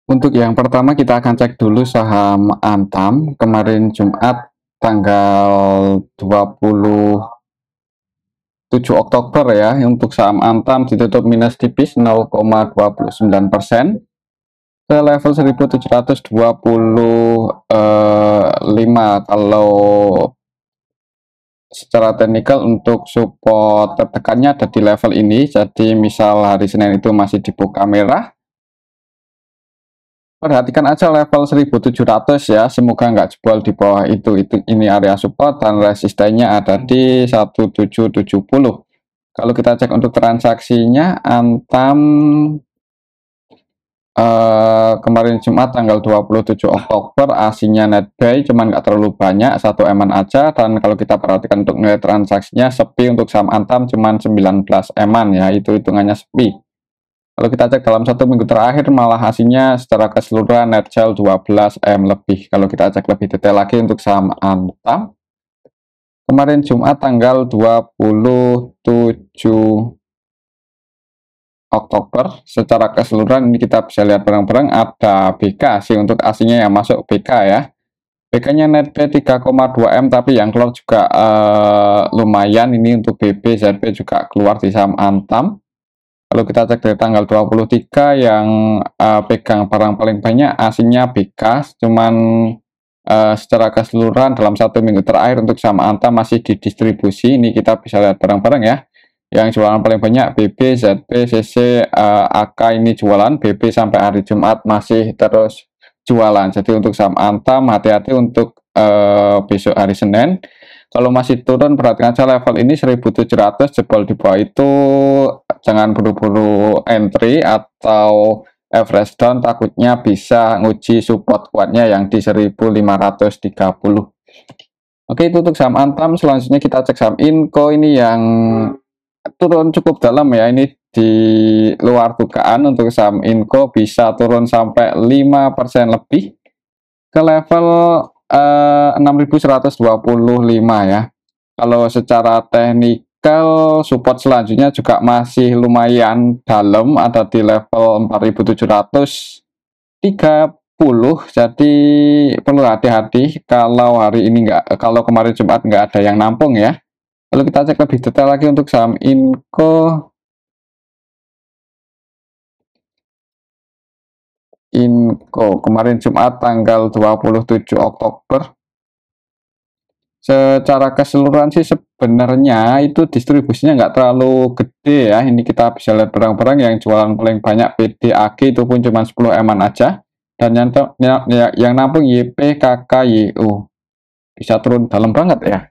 Untuk yang pertama kita akan cek dulu saham Antam kemarin Jumat tanggal 27 Oktober ya. Untuk saham Antam ditutup minus tipis 0,29% ke level 1725. Kalau secara teknikal untuk support tertekannya ada di level ini. Jadi misal hari Senin itu masih dibuka merah, perhatikan aja level 1700 ya, semoga nggak jebol di bawah itu. Ini area support dan resistennya ada di 1770. Kalau kita cek untuk transaksinya, Antam kemarin Jumat tanggal 27 Oktober asinya net buy, cuman nggak terlalu banyak, 1 eman aja. Dan kalau kita perhatikan untuk nilai transaksinya sepi untuk saham Antam cuman 19 eman ya, itu hitungannya sepi. Kalau kita cek dalam 1 minggu terakhir malah hasilnya secara keseluruhan net sell 12 M lebih. Kalau kita cek lebih detail lagi untuk saham Antam kemarin Jumat tanggal 27 Oktober secara keseluruhan ini kita bisa lihat bareng-bareng ada BK sih, untuk aslinya yang masuk BK ya. BK nya net P 3,2 M, tapi yang keluar juga lumayan. Ini untuk BB, ZB juga keluar di saham Antam. Kalau kita cek dari tanggal 23 yang pegang barang paling banyak aslinya BK, cuman secara keseluruhan dalam 1 minggu terakhir untuk saham Antam masih didistribusi. Ini kita bisa lihat bareng-bareng ya. Yang jualan paling banyak BB, ZB, CC, AK ini jualan. BB sampai hari Jumat masih terus jualan. Jadi untuk saham Antam hati-hati untuk besok hari Senin. Kalau masih turun, perhatikan aja level ini 1700, jebol di bawah itu jangan buru-buru entry atau average down, takutnya bisa nguji support kuatnya yang di 1530. Oke, itu untuk saham Antam. Selanjutnya kita cek saham Inco ini yang turun cukup dalam ya. Ini di luar dugaan untuk saham Inco bisa turun sampai 5% lebih ke level 6125 ya. Kalau secara teknikal support selanjutnya juga masih lumayan dalam, ada di level 4730. Jadi perlu hati-hati kalau hari ini kalau kemarin Jumat nggak ada yang nampung ya. Lalu kita cek lebih detail lagi untuk saham Inco. Kemarin Jumat tanggal 27 Oktober secara keseluruhan sih sebenarnya itu distribusinya nggak terlalu gede ya. Ini kita bisa lihat barang-barang yang jualan paling banyak PDAG itu pun cuma 10 eman aja, dan yang nampung YP, KK, YU bisa turun dalam banget ya.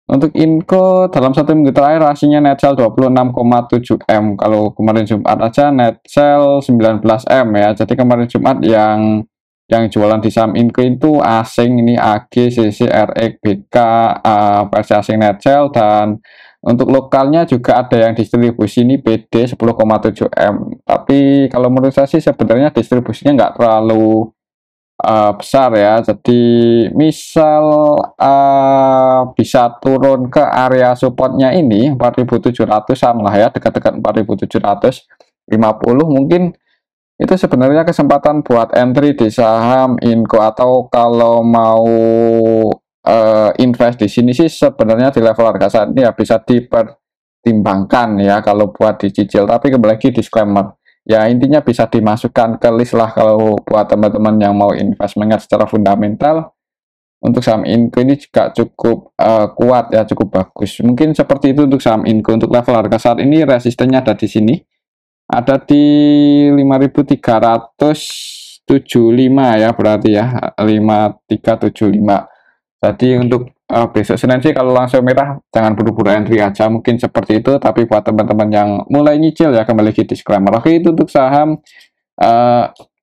Untuk Inco dalam 1 minggu terakhir hasilnya net sell 26,7 M. Kalau kemarin Jumat aja net sell 19 M ya. Jadi kemarin Jumat yang jualan di saham Inco itu asing, ini AG, CC, RX, BK, versi asing net sell. Dan untuk lokalnya juga ada yang distribusi, ini PD 10,7 M. Tapi kalau menurut saya sih sebenarnya distribusinya nggak terlalu besar ya. Jadi misal bisa turun ke area supportnya ini 4700-an lah ya, dekat-dekat 4750 mungkin. Itu sebenarnya kesempatan buat entry di saham Inco, atau kalau mau invest di sini sih sebenarnya di level harga saat ini ya bisa dipertimbangkan ya kalau buat dicicil. Tapi kembali lagi disclaimer ya, intinya bisa dimasukkan ke list lah kalau buat teman-teman yang mau investment secara fundamental. Untuk saham Inco ini juga cukup kuat ya, cukup bagus. Mungkin seperti itu untuk saham Inco. Untuk level harga saat ini resistennya ada di sini, ada di 5375 ya, berarti ya 5375. Jadi untuk besok Senin sih kalau langsung merah jangan buru-buru entry aja, mungkin seperti itu. Tapi buat teman-teman yang mulai nyicil ya, kembali lagi disclaimer. Oke, itu untuk saham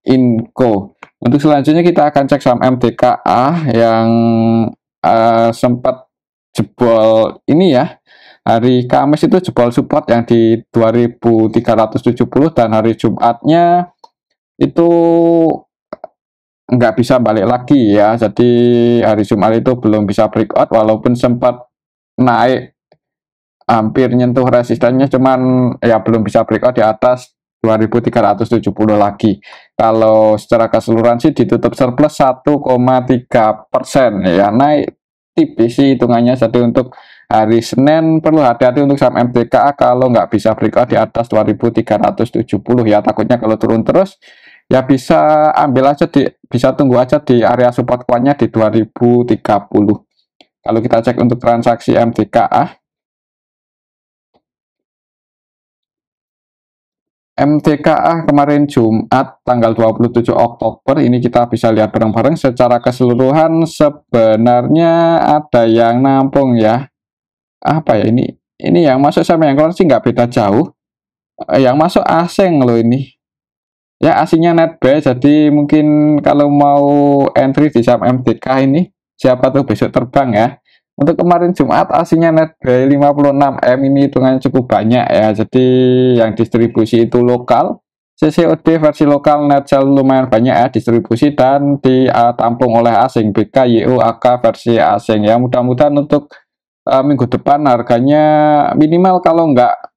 Inco. Untuk selanjutnya kita akan cek saham MDKA yang sempat jebol ini ya. Hari Kamis itu jebol support yang di 2370, dan hari Jumatnya itu nggak bisa balik lagi ya. Jadi hari Jumat itu belum bisa breakout, walaupun sempat naik hampir nyentuh resistennya, cuman ya belum bisa breakout di atas 2.370 lagi. Kalau secara keseluruhan sih ditutup surplus 1,3% ya, naik tipis sih hitungannya. Jadi untuk hari Senin perlu hati-hati untuk saham MTKA kalau nggak bisa breakout di atas 2.370 ya. Takutnya kalau turun terus ya bisa ambil aja bisa tunggu aja di area support kuatnya di 2030. Kalau kita cek untuk transaksi MTKA kemarin Jumat tanggal 27 Oktober ini kita bisa lihat bareng-bareng secara keseluruhan sebenarnya ada yang nampung ya. Apa ya ini yang masuk sama yang keluar sih nggak beda jauh. Yang masuk asing loh ini. Ya aslinya net buy, jadi mungkin kalau mau entry di saham MTK ini siapa tuh besok terbang ya. Untuk kemarin Jumat aslinya net buy 56M ini hitungannya cukup banyak ya. Jadi yang distribusi itu lokal, CCOD versi lokal, net sell lumayan banyak ya distribusi dan ditampung oleh asing, BK, YU, AK versi asing ya. Mudah-mudahan untuk minggu depan harganya minimal kalau nggak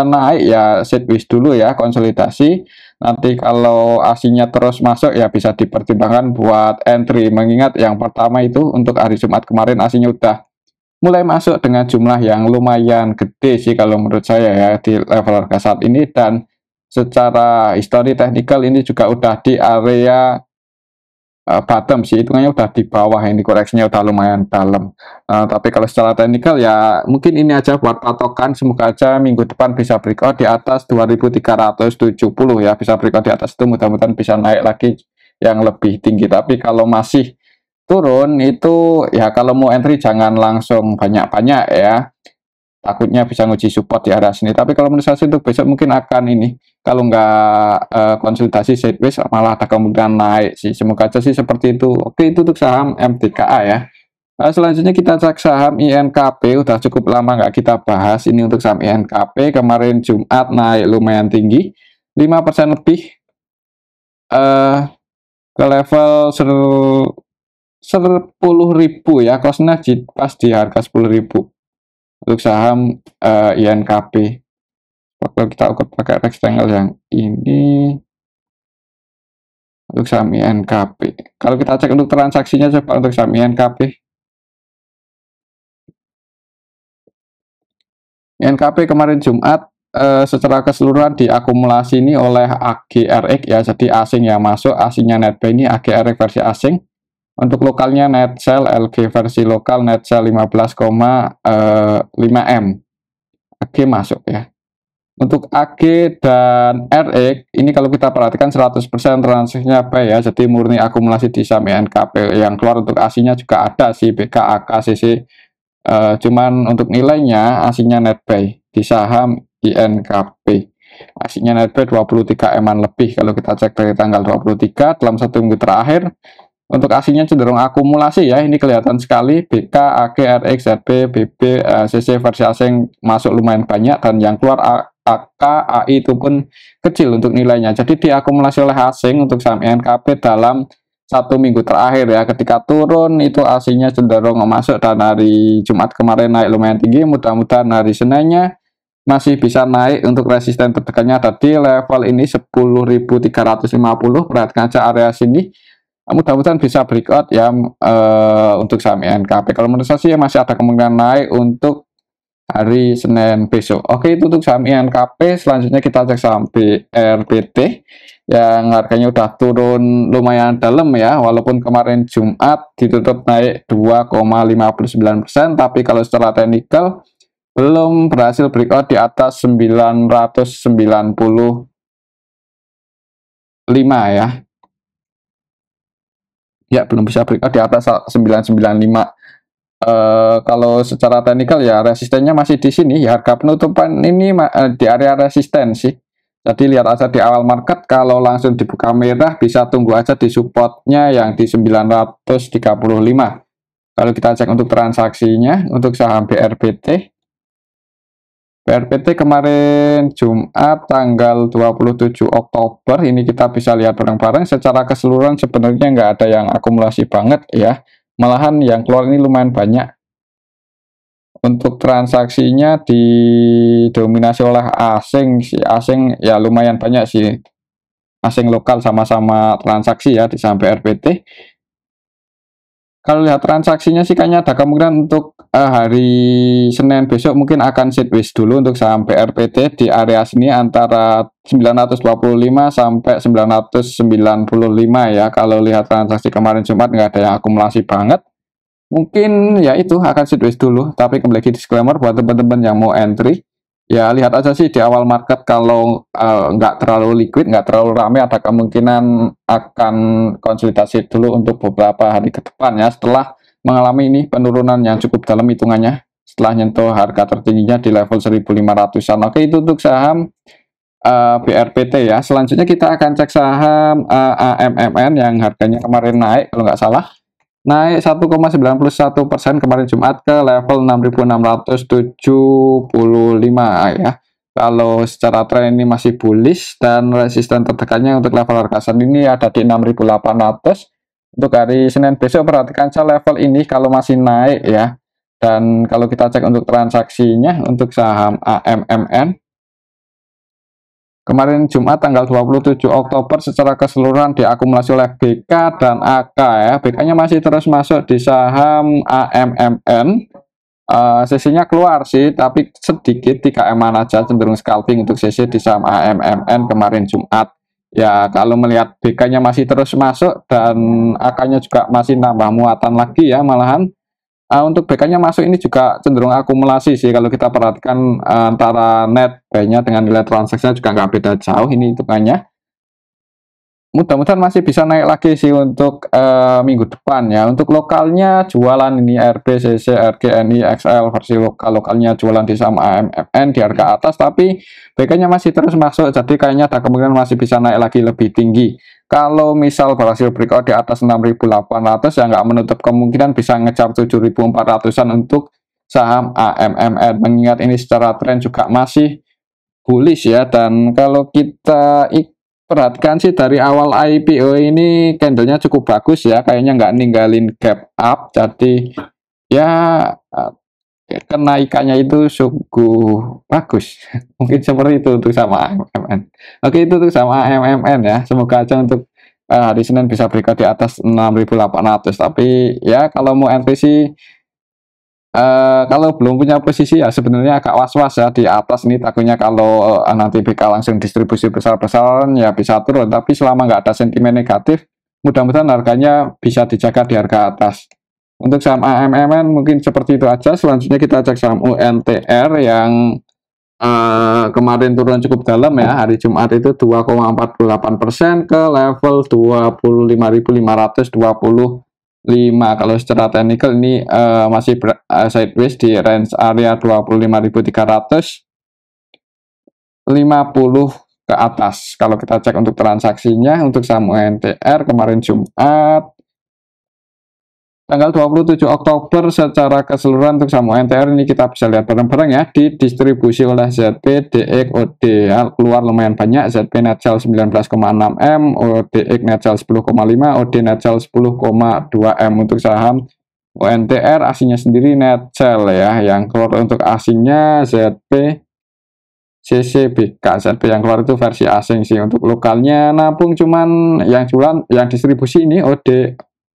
naik ya sideways dulu ya, konsolidasi. Nanti kalau aslinya terus masuk ya bisa dipertimbangkan buat entry, mengingat yang pertama itu untuk hari Jumat kemarin aslinya udah mulai masuk dengan jumlah yang lumayan gede sih kalau menurut saya ya di level harga saat ini, dan secara histori teknikal ini juga udah di area bottom sih, hitungannya udah di bawah, ini koreksinya udah lumayan dalam. Tapi kalau secara teknikal ya mungkin ini aja buat patokan, semoga aja minggu depan bisa breakout di atas 2.370 ya, bisa breakout di atas itu, mudah-mudahan bisa naik lagi yang lebih tinggi. Tapi kalau masih turun itu ya kalau mau entry jangan langsung banyak-banyak ya, takutnya bisa nguji support di area sini. Tapi kalau menurut saya untuk besok mungkin akan ini, kalau nggak konsultasi sideways malah ada kemungkinan naik sih, semoga aja sih seperti itu. Oke, itu untuk saham MTKA ya. Selanjutnya kita cek saham INKP, udah cukup lama nggak kita bahas. Ini untuk saham INKP kemarin Jumat naik lumayan tinggi 5% lebih ke level 10.000 ya, close-nya pas di harga 10.000 untuk saham INKP. Kalau kita ukur pakai rectangle yang ini untuk saham INKP. Kalau kita cek untuk transaksinya coba untuk saham INKP. INKP kemarin Jumat secara keseluruhan diakumulasi ini oleh AGRX ya, jadi asing yang masuk, asingnya net buy ini AGRX versi asing. Untuk lokalnya net sell, LG versi lokal net sell 15,5M. AG masuk ya. Untuk AG dan RX ini kalau kita perhatikan 100% transaksinya buy ya, jadi murni akumulasi di saham INKP. Yang keluar untuk aslinya juga ada sih, BK, AK, CC, cuman untuk nilainya aslinya net buy di saham INKP. Aslinya net buy 23M lebih kalau kita cek dari tanggal 23 dalam satu minggu terakhir. Untuk aslinya cenderung akumulasi ya, ini kelihatan sekali BK, AG, RX, ZB, BB, CC versi asing masuk lumayan banyak, dan yang keluar AK, AI itu pun kecil untuk nilainya. Jadi diakumulasi oleh asing untuk saham INKP dalam satu minggu terakhir ya. Ketika turun itu aslinya cenderung masuk, dan hari Jumat kemarin naik lumayan tinggi. Mudah-mudahan hari Seninnya masih bisa naik. Untuk resisten terdekannya ada di level ini 10.350. Perhatikan aja area sini, mudah-mudahan bisa breakout ya untuk saham INKP. Kalau menurut saya sih masih ada kemungkinan naik untuk hari Senin besok. Oke, itu untuk saham INKP. Selanjutnya kita cek saham BRPT yang harganya udah turun lumayan dalam ya, walaupun kemarin Jumat ditutup naik 2,59%, tapi kalau secara teknikal belum berhasil breakout di atas 995 ya. Ya, belum bisa breakout di atas 995. Kalau secara teknikal ya resistennya masih di sini ya, harga penutupan ini di area resisten sih. Jadi lihat aja di awal market, kalau langsung dibuka merah bisa tunggu aja di supportnya yang di 935. Kalau kita cek untuk transaksinya untuk saham BRPT kemarin Jumat tanggal 27 Oktober ini kita bisa lihat bareng-bareng, secara keseluruhan sebenarnya nggak ada yang akumulasi banget ya, malahan yang keluar ini lumayan banyak. Untuk transaksinya didominasi oleh asing sih, asing ya lumayan banyak sih, asing lokal sama-sama transaksi ya di saham BRPT. Kalau lihat transaksinya sih kayaknya ada kemungkinan untuk hari Senin besok mungkin akan sideways dulu untuk saham BRPT di area sini antara 925 sampai 995 ya. Kalau lihat transaksi kemarin Jumat nggak ada yang akumulasi banget. Mungkin ya itu akan sideways dulu, tapi kembali lagi disclaimer buat teman-teman yang mau entry, ya lihat aja sih di awal market kalau nggak terlalu liquid, nggak terlalu ramai, ada kemungkinan akan konsolidasi dulu untuk beberapa hari ke depan ya, setelah mengalami ini penurunan yang cukup dalam hitungannya, setelah nyentuh harga tertingginya di level 1500-an. Oke, itu untuk saham BRPT ya. Selanjutnya kita akan cek saham AMMN yang harganya kemarin naik kalau nggak salah. Naik 1,91% kemarin Jumat ke level 6.675 ya. Kalau secara tren ini masih bullish dan resisten terdekatnya untuk level harga saat ini ada di 6.800. Untuk hari Senin besok perhatikan saja level ini kalau masih naik ya. Dan kalau kita cek untuk transaksinya untuk saham AMMN kemarin Jumat tanggal 27 Oktober secara keseluruhan diakumulasi oleh BK dan AK ya. BK-nya masih terus masuk di saham AMMN. Sesinya keluar sih, tapi sedikit 3M-an aja, cenderung scalping untuk sesi di saham AMMN kemarin Jumat. Ya, kalau melihat BK-nya masih terus masuk dan AK-nya juga masih nambah muatan lagi ya malahan. Untuk BK-nya masuk ini juga cenderung akumulasi sih kalau kita perhatikan antara net buy-nya dengan nilai transaksinya juga nggak beda jauh ini hitungannya. Mudah-mudahan masih bisa naik lagi sih untuk minggu depan ya. Untuk lokalnya jualan ini RBCC, RGNI, XL versi lokalnya jualan di saham AMMN di harga atas, tapi BK-nya masih terus masuk, jadi kayaknya ada kemungkinan masih bisa naik lagi lebih tinggi. Kalau misal berhasil breakout di atas 6.800 ya nggak menutup kemungkinan bisa ngejar 7.400-an untuk saham AMMN. Mengingat ini secara tren juga masih bullish ya, dan kalau kita perhatikan sih dari awal IPO ini candlenya cukup bagus ya, kayaknya nggak ninggalin gap up, jadi ya kenaikannya itu sungguh bagus. Mungkin seperti itu untuk sama AMMN. Oke, itu untuk sama AMMN ya, semoga aja untuk hari Senin bisa breakout di atas 6.800. Tapi ya kalau mau entry sih kalau belum punya posisi ya sebenarnya agak was-was ya di atas ini, takutnya kalau nanti BK langsung distribusi besar-besaran ya bisa turun, tapi selama nggak ada sentimen negatif mudah-mudahan harganya bisa dijaga di harga atas. Untuk saham AMMN mungkin seperti itu aja. Selanjutnya kita cek saham UNTR yang kemarin turun cukup dalam ya, hari Jumat itu 2,48% ke level 25.525. Kalau secara teknikal ini masih sideways di range area 25.350 ke atas. Kalau kita cek untuk transaksinya untuk saham UNTR kemarin Jumat tanggal 27 Oktober secara keseluruhan untuk saham UNTR ini kita bisa lihat bareng-bareng ya, didistribusi oleh ZP, DX, OD ya, keluar lumayan banyak. ZP net sell 19,6 M, ODX net sell 10,5, OD net sell 10,2 M. Untuk saham UNTR aslinya sendiri net sell ya, yang keluar untuk asingnya ZP, CCBK. ZP yang keluar itu versi asing sih. Untuk lokalnya nabung cuman yang jualan, yang distribusi ini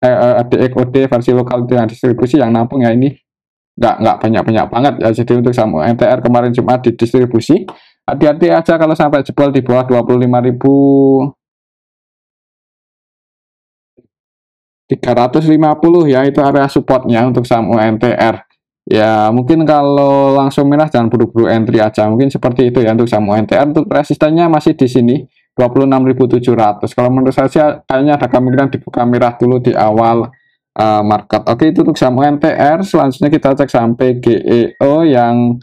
DXOD versi lokal itu yang distribusi, yang nampung ya ini nggak banyak-banyak banget ya. Jadi untuk saham NTR kemarin Jumat didistribusi, hati-hati aja kalau sampai jebol di bawah 25.350 ya, itu area supportnya untuk saham UNTR ya. Mungkin kalau langsung merah jangan buru-buru entry aja, mungkin seperti itu ya untuk saham UNTR. Untuk resistannya masih di sini 26.700. Kalau menurut saya kayaknya ada kemungkinan dibuka merah dulu di awal market. Oke, itu untuk saham UNTR. Selanjutnya kita cek saham PGEO yang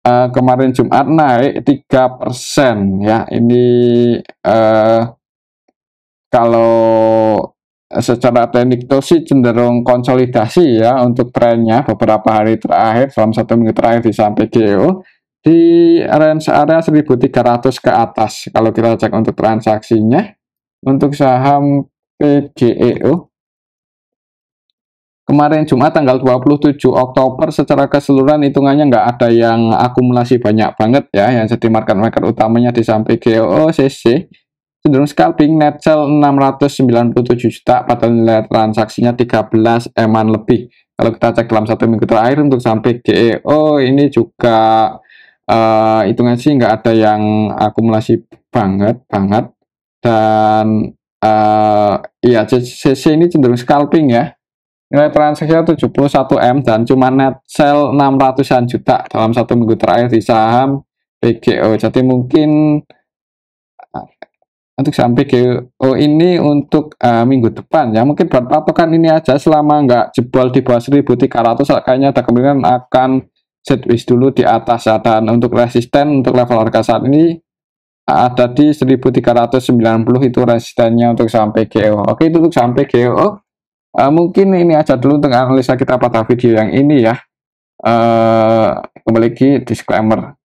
kemarin Jumat naik 3% ya. Ini kalau secara teknikal sih cenderung konsolidasi ya untuk trennya beberapa hari terakhir, dalam 1 minggu terakhir di saham PGEO di range area 1.300 ke atas. Kalau kita cek untuk transaksinya untuk saham PGEO kemarin Jumat tanggal 27 Oktober secara keseluruhan hitungannya nggak ada yang akumulasi banyak banget ya, yang jadi market utamanya di samping GOOCC cenderung scalping, net sell 697 juta pada nilai transaksinya 13 eman lebih. Kalau kita cek dalam 1 minggu terakhir untuk sampai GEO ini juga hitungan sih nggak ada yang akumulasi banget dan ya CC ini cenderung scalping ya. Nilai transaksinya 71 M dan cuma net sell 600-an juta dalam 1 minggu terakhir di saham PGO. Jadi mungkin untuk saham PGO ini untuk minggu depan ya, mungkin buat patokan ini aja selama nggak jebol di bawah 1300 kayaknya ada kemungkinan akan sideways dulu di atas ya. Dan untuk resisten untuk level harga saat ini ada di 1390 itu resistennya untuk saham PGO. Oke, itu untuk saham PGO. Mungkin ini aja dulu untuk analisa kita pada video yang ini ya. Kembali lagi disclaimer,